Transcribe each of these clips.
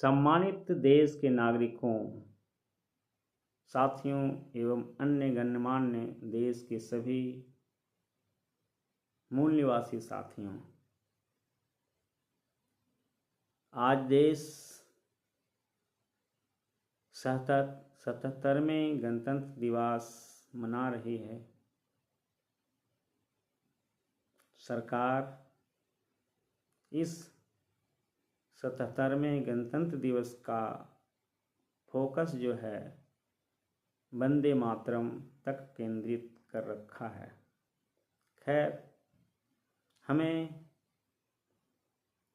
सम्मानित देश के नागरिकों, साथियों एवं अन्य गणमान्य देश के सभी मूल निवासी साथियों, आज देश 77वें गणतंत्र दिवस मना रही है। सरकार इस 77वें गणतंत्र दिवस का फोकस जो है वंदे मातरम तक केंद्रित कर रखा है। खैर, हमें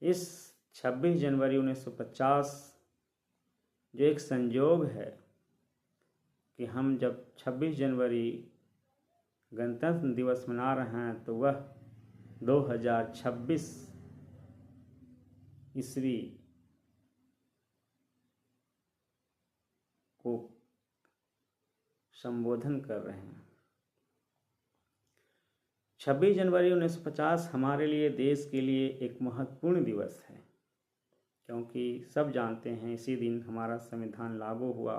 इस 26 जनवरी 1950 जो एक संयोग है कि हम जब 26 जनवरी गणतंत्र दिवस मना रहे हैं तो वह 2026 ईस्वी को संबोधन कर रहे हैं। 26 जनवरी 1950 हमारे लिए, देश के लिए एक महत्वपूर्ण दिवस है, क्योंकि सब जानते हैं इसी दिन हमारा संविधान लागू हुआ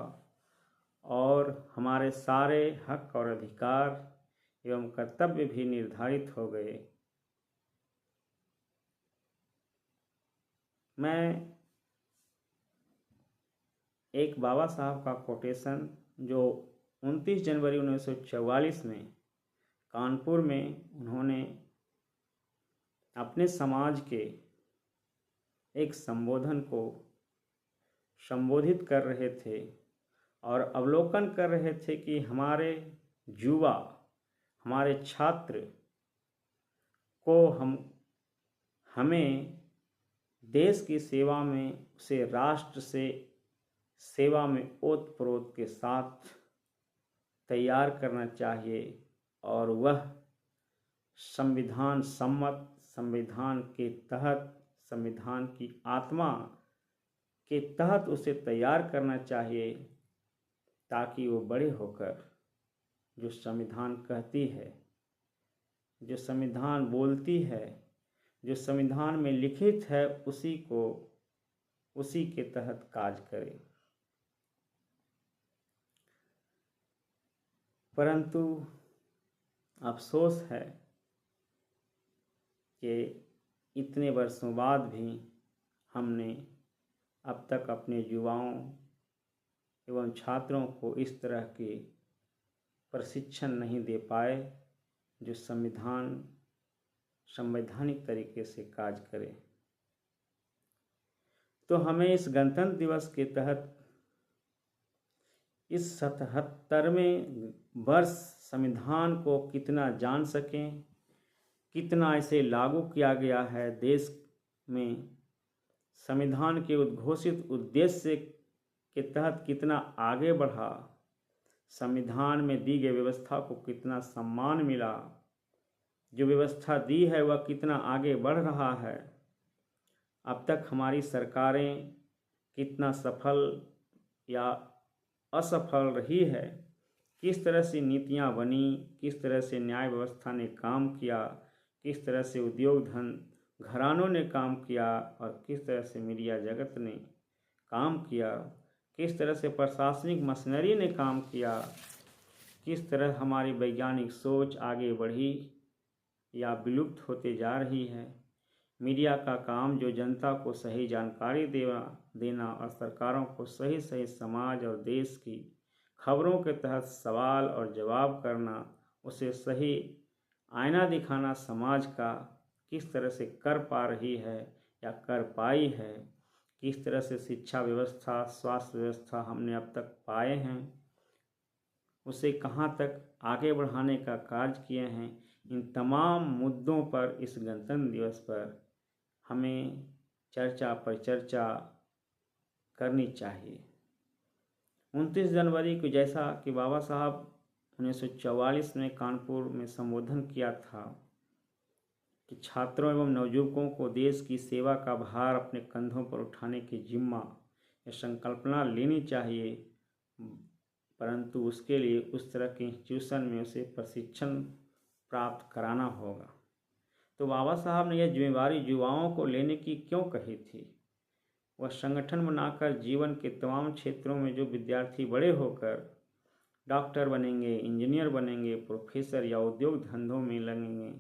और हमारे सारे हक और अधिकार एवं कर्तव्य भी निर्धारित हो गए। मैं एक बाबा साहब का कोटेशन जो 29 जनवरी 1944 में कानपुर में उन्होंने अपने समाज के एक संबोधन को संबोधित कर रहे थे और अवलोकन कर रहे थे कि हमारे युवा, हमारे छात्र को हमें देश की सेवा में, उसे राष्ट्र से सेवा में ओतप्रोत के साथ तैयार करना चाहिए और वह संविधान सम्मत, संविधान के तहत, संविधान की आत्मा के तहत उसे तैयार करना चाहिए, ताकि वो बड़े होकर जो संविधान कहती है, जो संविधान बोलती है, जो संविधान में लिखित है, उसी के तहत कार्य करे। परंतु अफसोस है कि इतने वर्षों बाद भी हमने अब तक अपने युवाओं एवं छात्रों को इस तरह के प्रशिक्षण नहीं दे पाए जो संवैधानिक तरीके से कार्य करे। तो हमें इस गणतंत्र दिवस के तहत इस 77वें वर्ष संविधान को कितना जान सकें, कितना इसे लागू किया गया है, देश में संविधान के उद्घोषित उद्देश्य के तहत कितना आगे बढ़ा, संविधान में दी गई व्यवस्था को कितना सम्मान मिला, जो व्यवस्था दी है वह कितना आगे बढ़ रहा है, अब तक हमारी सरकारें कितना सफल या असफल रही है, किस तरह से नीतियां बनी, किस तरह से न्याय व्यवस्था ने काम किया, किस तरह से उद्योग धन घरानों ने काम किया और किस तरह से मीडिया जगत ने काम किया, किस तरह से प्रशासनिक मशीनरी ने काम किया, किस तरह हमारी वैज्ञानिक सोच आगे बढ़ी या विलुप्त होते जा रही है। मीडिया का काम जो जनता को सही जानकारी देना और सरकारों को सही समाज और देश की खबरों के तहत सवाल और जवाब करना, उसे सही आईना दिखाना समाज का, किस तरह से कर पा रही है या कर पाई है, किस तरह से शिक्षा व्यवस्था, स्वास्थ्य व्यवस्था हमने अब तक पाए हैं, उसे कहाँ तक आगे बढ़ाने का कार्य किए हैं, इन तमाम मुद्दों पर इस गणतंत्र दिवस पर हमें चर्चा पर चर्चा करनी चाहिए। 29 जनवरी को जैसा कि बाबा साहब 1944 में कानपुर में संबोधन किया था कि छात्रों एवं नवयुवकों को देश की सेवा का भार अपने कंधों पर उठाने की जिम्मा या संकल्पना लेनी चाहिए, परंतु उसके लिए उस तरह के इंस्टीट्यूशन में उसे प्रशिक्षण प्राप्त कराना होगा। तो बाबा साहब ने यह जिम्मेवारी युवाओं को लेने की क्यों कही थी? वह संगठन बनाकर जीवन के तमाम क्षेत्रों में जो विद्यार्थी बड़े होकर डॉक्टर बनेंगे, इंजीनियर बनेंगे, प्रोफेसर या उद्योग धंधों में लगेंगे,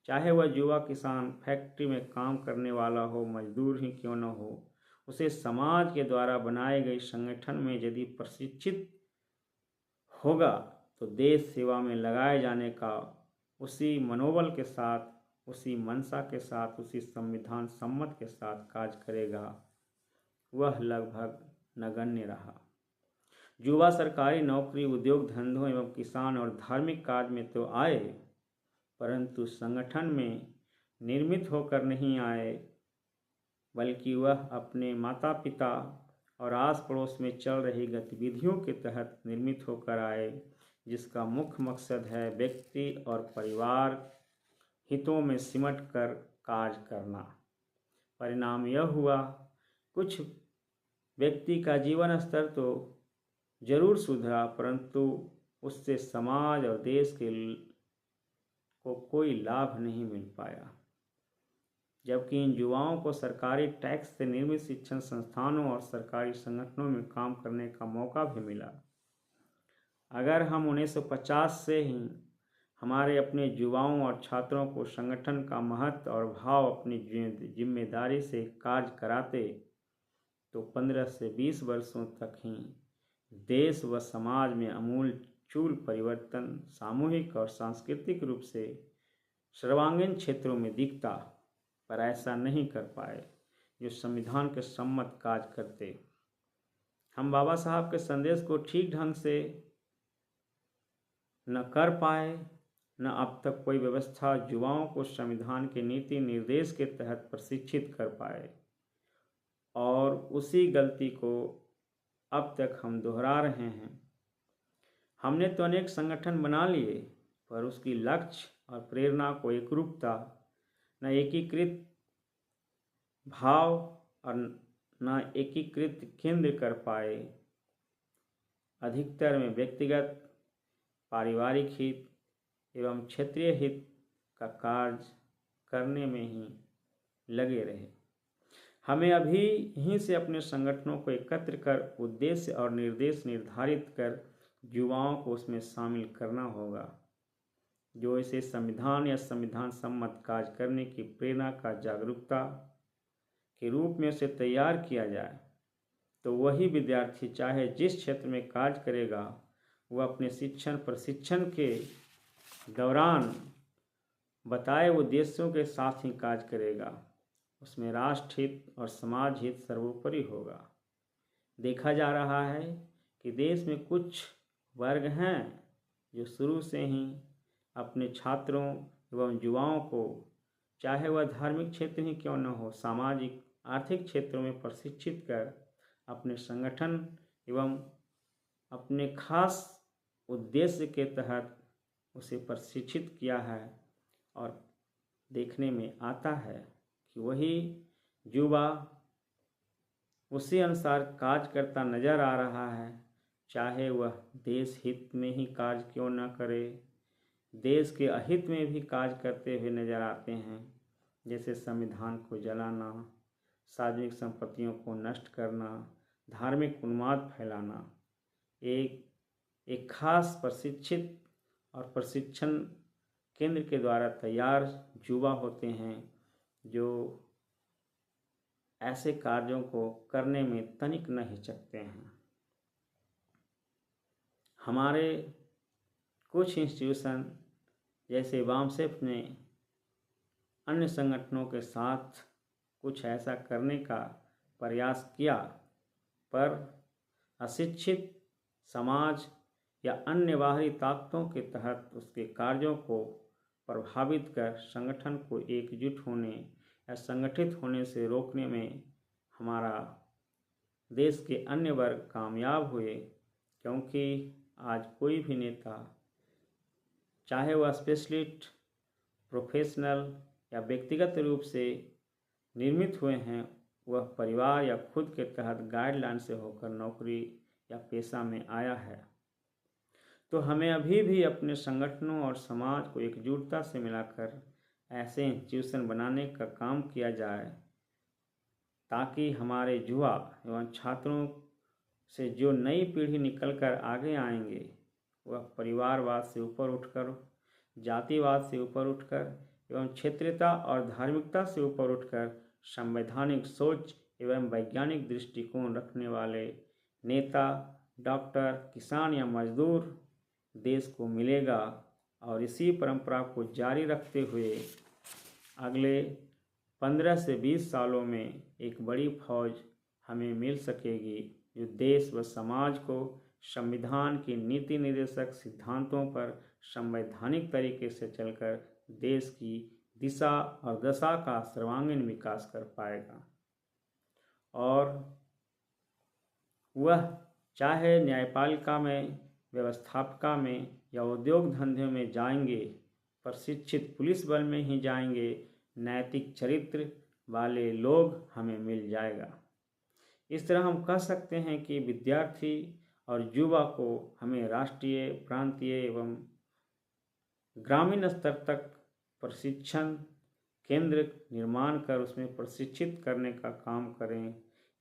चाहे वह युवा किसान फैक्ट्री में काम करने वाला हो, मजदूर ही क्यों न हो, उसे समाज के द्वारा बनाए गए संगठन में यदि प्रशिक्षित होगा तो देश सेवा में लगाए जाने का उसी मनोबल के साथ, उसी मंशा के साथ, उसी संविधान सम्मत के साथ कार्य करेगा। वह लगभग नगण्य रहा। युवा सरकारी नौकरी, उद्योग धंधों एवं किसान और धार्मिक कार्य में तो आए, परंतु संगठन में निर्मित होकर नहीं आए, बल्कि वह अपने माता पिता और आस पड़ोस में चल रही गतिविधियों के तहत निर्मित होकर आए, जिसका मुख्य मकसद है व्यक्ति और परिवार हितों में सिमट कर कार्य करना। परिणाम यह हुआ, कुछ व्यक्ति का जीवन स्तर तो जरूर सुधरा, परंतु उससे समाज और देश के को कोई लाभ नहीं मिल पाया। जबकि इन युवाओं को सरकारी टैक्स से निर्मित शिक्षण संस्थानों और सरकारी संगठनों में काम करने का मौका भी मिला। अगर हम 1950 से ही हमारे अपने युवाओं और छात्रों को संगठन का महत्व और भाव अपनी जिम्मेदारी से कार्य कराते, तो 15 से 20 वर्षों तक ही देश व समाज में आमूल-चूल परिवर्तन सामूहिक और सांस्कृतिक रूप से सर्वांगीण क्षेत्रों में दिखता, पर ऐसा नहीं कर पाए जो संविधान के सम्मत कार्य करते। हम बाबा साहब के संदेश को ठीक ढंग से न कर पाए, न अब तक कोई व्यवस्था युवाओं को संविधान के नीति निर्देश के तहत प्रशिक्षित कर पाए, और उसी गलती को अब तक हम दोहरा रहे हैं। हमने तो अनेक संगठन बना लिए, पर उसकी लक्ष्य और प्रेरणा को एकरूपता, न एकीकृत भाव और न एकीकृत केंद्र कर पाए। अधिकतर में व्यक्तिगत, पारिवारिक हित एवं क्षेत्रीय हित का कार्य करने में ही लगे रहे। हमें अभी यहीं से अपने संगठनों को एकत्र कर उद्देश्य और निर्देश निर्धारित कर युवाओं को उसमें शामिल करना होगा, जो इसे संविधान या संविधान सम्मत कार्य करने की प्रेरणा का जागरूकता के रूप में उसे तैयार किया जाए। तो वही विद्यार्थी चाहे जिस क्षेत्र में कार्य करेगा, वह अपने शिक्षण प्रशिक्षण के दौरान बताए उद्देश्यों के साथ ही कार्य करेगा। उसमें राष्ट्र हित और समाज हित सर्वोपरि होगा। देखा जा रहा है कि देश में कुछ वर्ग हैं जो शुरू से ही अपने छात्रों एवं युवाओं को, चाहे वह धार्मिक क्षेत्र ही क्यों न हो, सामाजिक आर्थिक क्षेत्रों में प्रशिक्षित कर अपने संगठन एवं अपने खास उद्देश्य के तहत उसे प्रशिक्षित किया है। और देखने में आता है कि वही युवा उसी अनुसार कार्य करता नजर आ रहा है, चाहे वह देश हित में ही कार्य क्यों न करे, देश के अहित में भी कार्य करते हुए नजर आते हैं। जैसे संविधान को जलाना, सार्वजनिक संपत्तियों को नष्ट करना, धार्मिक उन्माद फैलाना। एक खास प्रशिक्षित और प्रशिक्षण केंद्र के द्वारा तैयार युवा होते हैं जो ऐसे कार्यों को करने में तनिक न हिचकते हैं। हमारे कुछ इंस्टीट्यूशन जैसे वामसेफ ने अन्य संगठनों के साथ कुछ ऐसा करने का प्रयास किया, पर अशिक्षित समाज या अन्य बाहरी ताकतों के तहत उसके कार्यों को प्रभावित कर संगठन को एकजुट होने या संगठित होने से रोकने में हमारा देश के अन्य वर्ग कामयाब हुए। क्योंकि आज कोई भी नेता, चाहे वह स्पेशलिस्ट, प्रोफेशनल या व्यक्तिगत रूप से निर्मित हुए हैं, वह परिवार या खुद के तहत गाइडलाइन से होकर नौकरी या पेशा में आया है। तो हमें अभी भी अपने संगठनों और समाज को एकजुटता से मिलाकर ऐसे इंस्टीट्यूशन बनाने का काम किया जाए ताकि हमारे युवा एवं छात्रों से जो नई पीढ़ी निकलकर आगे आएंगे वह परिवारवाद से ऊपर उठकर, जातिवाद से ऊपर उठकर एवं क्षेत्रीयता और धार्मिकता से ऊपर उठकर संवैधानिक सोच एवं वैज्ञानिक दृष्टिकोण रखने वाले नेता, डॉक्टर, किसान या मजदूर देश को मिलेगा। और इसी परंपरा को जारी रखते हुए अगले 15 से 20 सालों में एक बड़ी फौज हमें मिल सकेगी जो देश व समाज को संविधान की नीति निर्देशक सिद्धांतों पर संवैधानिक तरीके से चलकर देश की दिशा और दशा का सर्वांगीण विकास कर पाएगा। और वह चाहे न्यायपालिका में, व्यवस्थापिका में या उद्योग धंधे में जाएंगे, प्रशिक्षित पुलिस बल में ही जाएंगे, नैतिक चरित्र वाले लोग हमें मिल जाएगा। इस तरह हम कह सकते हैं कि विद्यार्थी और युवा को हमें राष्ट्रीय, प्रांतीय एवं ग्रामीण स्तर तक प्रशिक्षण केंद्र निर्माण कर उसमें प्रशिक्षित करने का काम करें।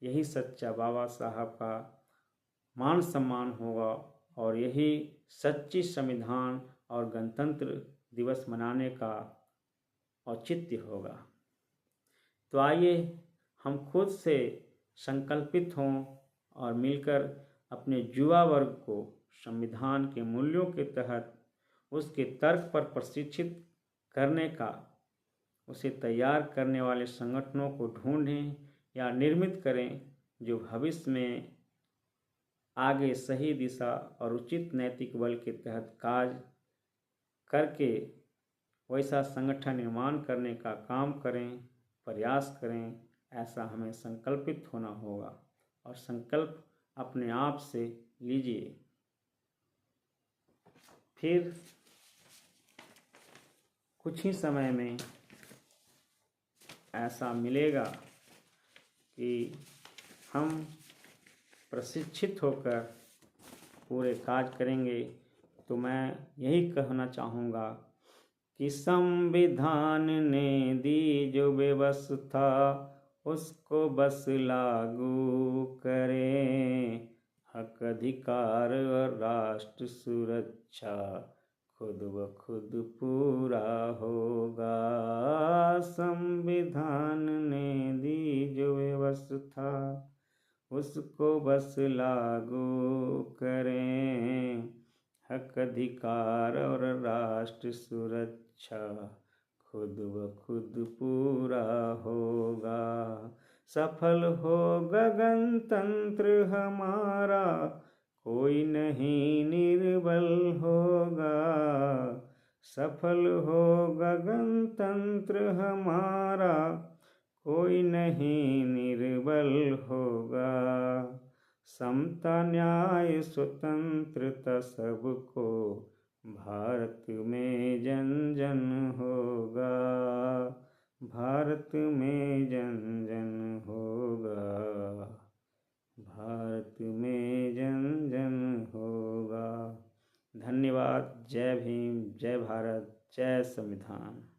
यही सच्चा बाबा साहब का मान सम्मान होगा और यही सच्ची संविधान और गणतंत्र दिवस मनाने का औचित्य होगा। तो आइए हम खुद से संकल्पित हों और मिलकर अपने युवा वर्ग को संविधान के मूल्यों के तहत उसके तर्क पर प्रशिक्षित करने का, उसे तैयार करने वाले संगठनों को ढूंढें या निर्मित करें जो भविष्य में आगे सही दिशा और उचित नैतिक बल के तहत कार्य करके वैसा संगठन निर्माण करने का काम करें, प्रयास करें। ऐसा हमें संकल्पित होना होगा और संकल्प अपने आप से लीजिए। फिर कुछ ही समय में ऐसा मिलेगा कि हम प्रशिक्षित होकर पूरे कार्य करेंगे। तो मैं यही कहना चाहूँगा कि संविधान ने दी जो व्यवस्था उसको बस लागू करें, हक अधिकार और राष्ट्र सुरक्षा खुद ब खुद पूरा होगा। संविधान ने दी जो व्यवस्था उसको बस लागू करें, हक अधिकार और राष्ट्र सुरक्षा खुद ब खुद पूरा होगा। सफल होगा गणतंत्र हमारा, कोई नहीं निर्बल होगा। सफल होगा गणतंत्र हमारा, कोई नहीं निर्बल होगा। समता न्याय स्वतंत्रता सबको भारत में जन जन होगा। भारत में जन जन होगा। भारत में जन जन होगा। धन्यवाद। जय भीम, जय भारत, जय संविधान।